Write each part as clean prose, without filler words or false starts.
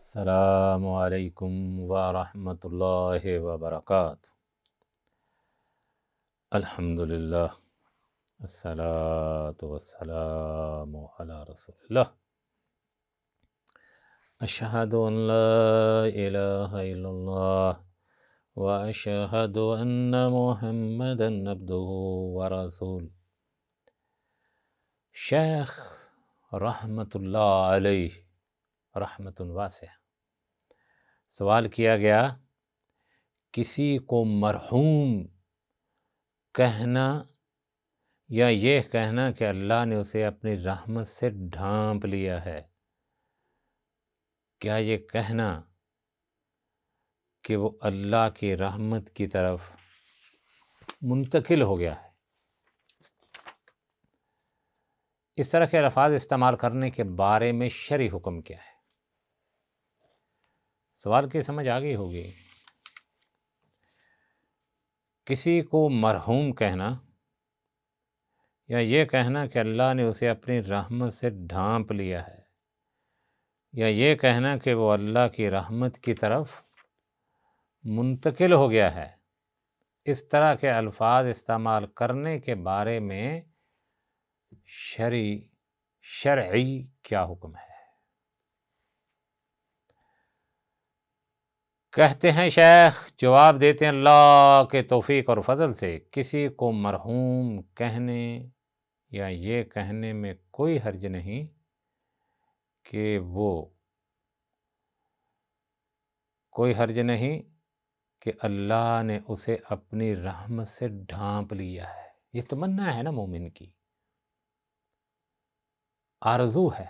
السلام علیکم ورحمۃ اللہ وبرکاتہ۔ الحمدللہ الصلاۃ والسلام علی رسول اللہ۔ اشہد ان لا الہ الا اللہ واشہد ان محمدا عبدہ ورسولہ۔ شیخ رحمۃ اللہ علیہ رحمت واسع، سوال کیا گیا کسی کو مرحوم کہنا یا یہ کہنا کہ اللہ نے اسے اپنی رحمت سے ڈھانپ لیا ہے، کیا یہ کہنا کہ وہ اللہ کی رحمت کی طرف منتقل ہو گیا ہے؟ اس طرح کے الفاظ استعمال کرنے کے بارے میں شرعی حکم کیا ہے؟ سوال کی سمجھ آ گئی ہوگی۔ کسی کو مرحوم کہنا یا یہ کہنا کہ اللہ نے اسے اپنی رحمت سے ڈھانپ لیا ہے، یا یہ کہنا کہ وہ اللہ کی رحمت کی طرف منتقل ہو گیا ہے، اس طرح کے الفاظ استعمال کرنے کے بارے میں شرعی کیا حکم ہے؟ کہتے ہیں شیخ، جواب دیتے ہیں اللہ کے توفیق اور فضل سے کسی کو مرحوم کہنے یا یہ کہنے میں کوئی حرج نہیں کہ اللہ نے اسے اپنی رحمت سے ڈھانپ لیا ہے۔ یہ تمنا ہے نا مومن کی، آرزو ہے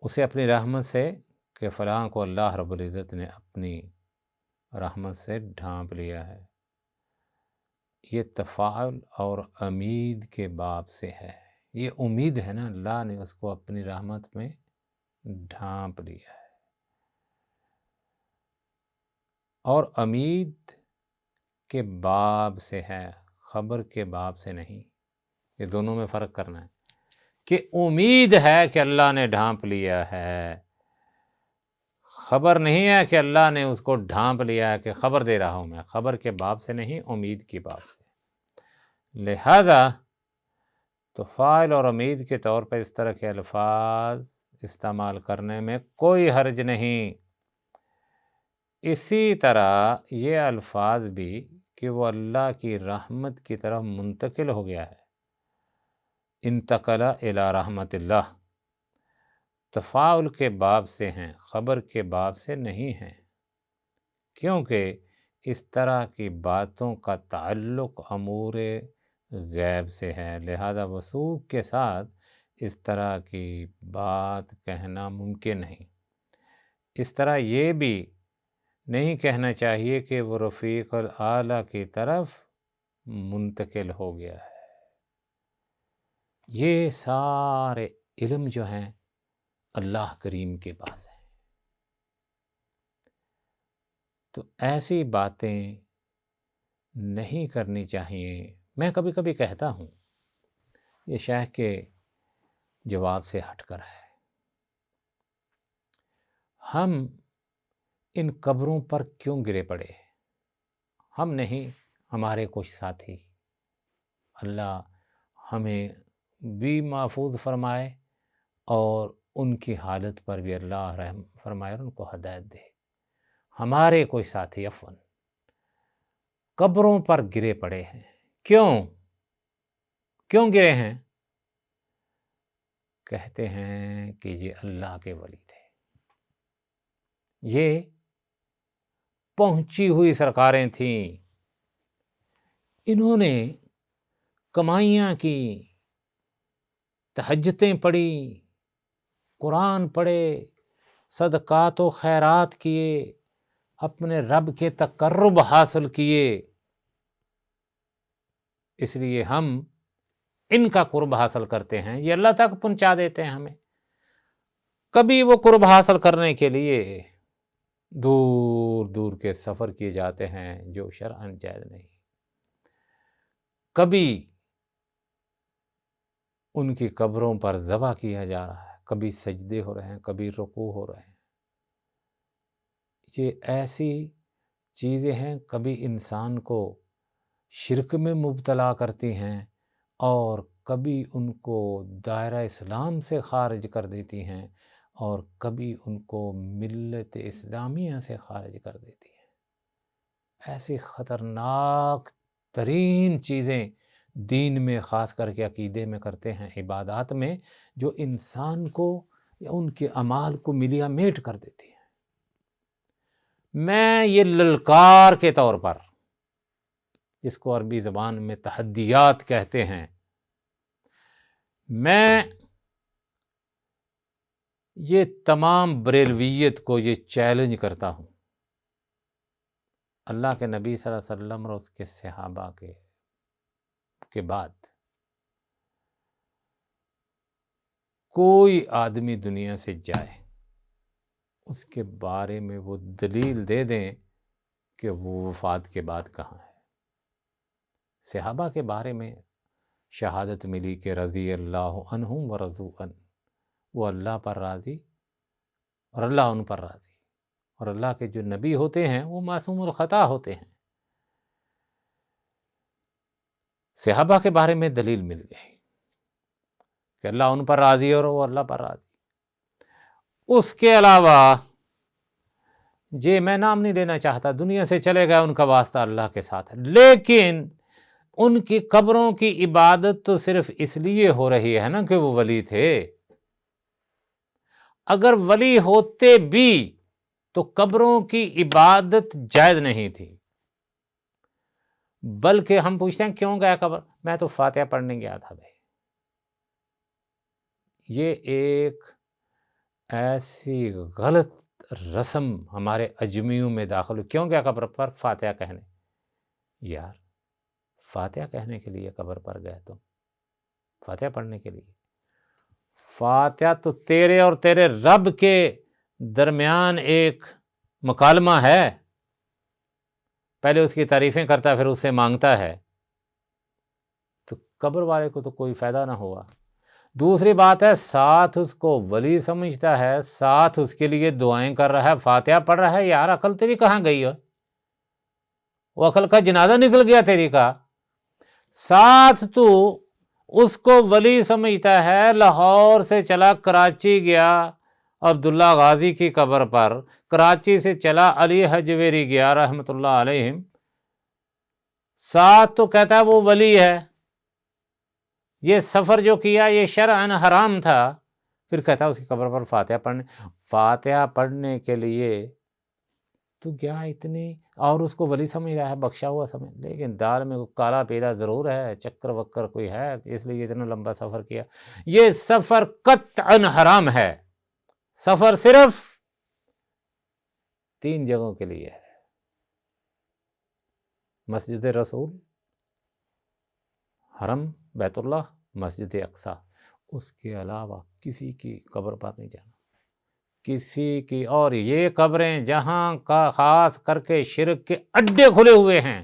اسے اپنی رحمت سے کہ فلاں کو اللہ رب العزت نے اپنی رحمت سے ڈھانپ لیا ہے۔ یہ تفاعل اور امید کے باب سے ہے، یہ امید ہے نا اللہ نے اس کو اپنی رحمت میں ڈھانپ لیا ہے، اور امید کے باب سے ہے، خبر کے باب سے نہیں۔ یہ دونوں میں فرق کرنا ہے کہ امید ہے کہ اللہ نے ڈھانپ لیا ہے، خبر نہیں ہے کہ اللہ نے اس کو ڈھانپ لیا ہے کہ خبر دے رہا ہوں میں، خبر کے باب سے نہیں، امید کی باب سے۔ لہذا تو فاعل اور امید کے طور پر اس طرح کے الفاظ استعمال کرنے میں کوئی حرج نہیں۔ اسی طرح یہ الفاظ بھی کہ وہ اللہ کی رحمت کی طرف منتقل ہو گیا ہے، انتقل الی رحمت اللہ، تفاعل کے باب سے ہیں، خبر کے باب سے نہیں ہیں، کیونکہ اس طرح کی باتوں کا تعلق امور غیب سے ہے، لہذا وثوق کے ساتھ اس طرح کی بات کہنا ممکن نہیں۔ اس طرح یہ بھی نہیں کہنا چاہیے کہ وہ رفیق الاعلیٰ کی طرف منتقل ہو گیا ہے۔ یہ سارے علم جو ہیں اللہ کریم کے پاس ہیں، تو ایسی باتیں نہیں کرنی چاہیے۔ میں کبھی کبھی کہتا ہوں، یہ شیخ کے جواب سے ہٹ کر ہے، ہم ان قبروں پر کیوں گرے پڑے؟ ہم نہیں، ہمارے کچھ ساتھی، اللہ ہمیں بھی محفوظ فرمائے اور ان کی حالت پر بھی اللہ رحم فرمائے اور ان کو ہدایت دے۔ ہمارے کوئی ساتھی عفواً قبروں پر گرے پڑے ہیں، کیوں گرے ہیں؟ کہتے ہیں کہ یہ اللہ کے ولی تھے، یہ پہنچی ہوئی سرکاریں تھیں، انہوں نے کمائیاں کی، تہجدیں پڑھی، قرآن پڑھے، صدقات و خیرات کیے، اپنے رب کے تقرب حاصل کیے، اس لیے ہم ان کا قرب حاصل کرتے ہیں، یہ اللہ تک پہنچا دیتے ہیں ہمیں۔ کبھی وہ قرب حاصل کرنے کے لیے دور دور کے سفر کیے جاتے ہیں جو شرعاً جائز نہیں، کبھی ان کی قبروں پر ذبح کیا جا رہا ہے، کبھی سجدے ہو رہے ہیں، کبھی رکوع ہو رہے ہیں۔ یہ ایسی چیزیں ہیں کبھی انسان کو شرک میں مبتلا کرتی ہیں اور کبھی ان کو دائرہ اسلام سے خارج کر دیتی ہیں اور کبھی ان کو ملت اسلامیہ سے خارج کر دیتی ہیں۔ ایسی خطرناک ترین چیزیں دین میں، خاص کر کے عقیدے میں کرتے ہیں، عبادات میں، جو انسان کو یا ان کے اعمال کو ملیا میٹ کر دیتی ہیں۔ میں یہ للکار کے طور پر، اس کو عربی زبان میں تحدیات کہتے ہیں، میں یہ تمام بریلویت کو یہ چیلنج کرتا ہوں، اللہ کے نبی صلی اللہ علیہ وسلم اور اس کے صحابہ کے بعد کوئی آدمی دنیا سے جائے، اس کے بارے میں وہ دلیل دے دیں کہ وہ وفات کے بعد کہاں ہے۔ صحابہ کے بارے میں شہادت ملی کہ رضی اللہ عنہم ورضوا عنہ، وہ اللہ پر راضی اور اللہ ان پر راضی، اور اللہ کے جو نبی ہوتے ہیں وہ معصوم الخطا ہوتے ہیں۔ صحابہ کے بارے میں دلیل مل گئی کہ اللہ ان پر راضی اور وہ اللہ پر راضی۔ اس کے علاوہ میں نام نہیں لینا چاہتا، دنیا سے چلے گئے، ان کا واسطہ اللہ کے ساتھ ہے، لیکن ان کی قبروں کی عبادت تو صرف اس لیے ہو رہی ہے نا کہ وہ ولی تھے۔ اگر ولی ہوتے بھی تو قبروں کی عبادت جائز نہیں تھی، بلکہ ہم پوچھتے ہیں کیوں گیا قبر؟ میں تو فاتحہ پڑھنے گیا تھا بھائی۔ یہ ایک ایسی غلط رسم ہمارے اجمیوں میں داخل ہوئی، کیوں گیا قبر پر؟ فاتحہ کہنے۔ یار فاتحہ کہنے کے لیے قبر پر گئے تم؟ فاتحہ پڑھنے کے لیے؟ فاتحہ تو تیرے اور تیرے رب کے درمیان ایک مکالمہ ہے، پہلے اس کی تعریفیں کرتا ہے، پھر اس سے مانگتا ہے، تو قبر والے کو تو کوئی فائدہ نہ ہوا۔ دوسری بات ہے، ساتھ اس کو ولی سمجھتا ہے، ساتھ اس کے لیے دعائیں کر رہا ہے، فاتحہ پڑھ رہا ہے۔ یار عقل تیری کہاں گئی ہے؟ وہ عقل کا جنازہ نکل گیا تیری کا؟ ساتھ تو اس کو ولی سمجھتا ہے، لاہور سے چلا کراچی گیا عبداللہ غازی کی قبر پر، کراچی سے چلا علی حجویری گیا رحمۃ اللہ علیہ، ساتھ تو کہتا ہے وہ ولی ہے، یہ سفر جو کیا یہ شرعاً حرام تھا، پھر کہتا ہے اس کی قبر پر فاتحہ پڑھنے کے لیے تو کیا اتنی، اور اس کو ولی سمجھ رہا ہے، بخشا ہوا سمجھ، لیکن دال میں کالا پیلا ضرور ہے، چکر وکر کوئی ہے، اس لیے اتنا لمبا سفر کیا۔ یہ سفر قطعاً حرام ہے۔ سفر صرف 3 جگہوں کے لیے ہے: مسجد رسول، حرم بیت اللہ، مسجد اقصی۔ اس کے علاوہ کسی کی قبر پر نہیں جانا، کسی کی۔ اور یہ قبریں جہاں کا خاص کر کے شرک کے اڈے کھلے ہوئے ہیں،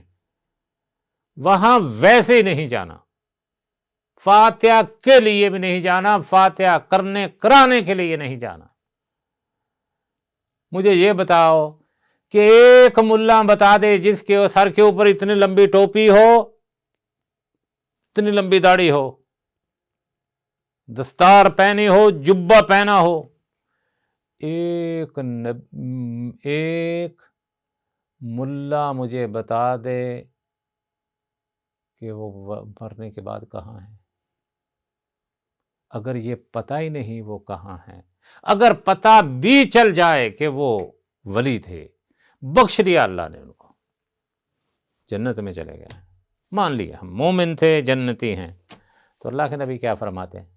وہاں ویسے ہی نہیں جانا، فاتحہ کے لیے بھی نہیں جانا، فاتحہ کرانے کے لیے نہیں جانا۔ مجھے یہ بتاؤ کہ ایک ملا بتا دے جس کے سر کے اوپر اتنی لمبی ٹوپی ہو، اتنی لمبی داڑھی ہو، دستار پہنی ہو، جبہ پہنا ہو، ایک ملا مجھے بتا دے کہ وہ مرنے کے بعد کہاں ہے؟ اگر یہ پتہ ہی نہیں وہ کہاں ہے، اگر پتہ بھی چل جائے کہ وہ ولی تھے، بخش دیا اللہ نے ان کو، جنت میں چلے گئے، مان لیا ہم مومن تھے، جنتی ہیں، تو اللہ کے نبی کیا فرماتے ہیں؟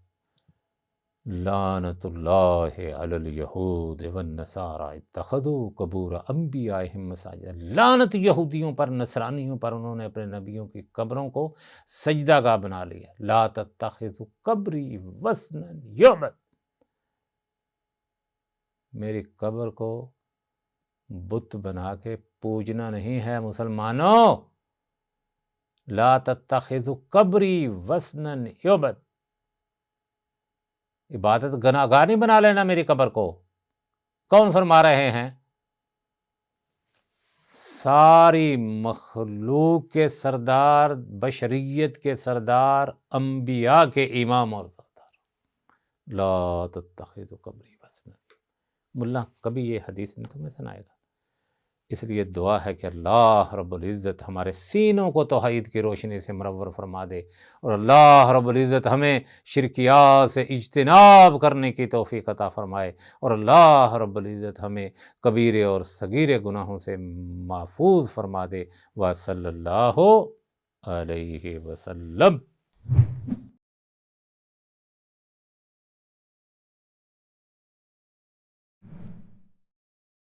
لعنت اللہ علی الیہود والنصارى اتخذوا قبور انبیائہم مساجد۔ لعنت یہودیوں پر، نصرانیوں پر، انہوں نے اپنے نبیوں کی قبروں کو سجدہ گاہ بنا لیا۔ لا تتخذوا قبری وثنا یعبد، میری قبر کو بت بنا کے پوجنا نہیں ہے مسلمانوں۔ لا تتخذوا قبری وثنا یعبد، عبادت گناہگار نہیں بنا لینا میری قبر کو۔ کون فرما رہے ہیں؟ ساری مخلوق کے سردار، بشریت کے سردار، انبیاء کے امام اور سردار۔ لا تتخذوا قبری وثنا، ملا کبھی یہ حدیث نہیں تمہیں سنائے گا۔ اس لیے دعا ہے کہ اللہ رب العزت ہمارے سینوں کو توحید کی روشنی سے منور فرما دے، اور اللہ رب العزت ہمیں شرکیات سے اجتناب کرنے کی توفیق عطا فرمائے، اور اللہ رب العزت ہمیں کبیرے اور صغیرے گناہوں سے محفوظ فرما دے۔ وصلی اللہ علیہ وسلم۔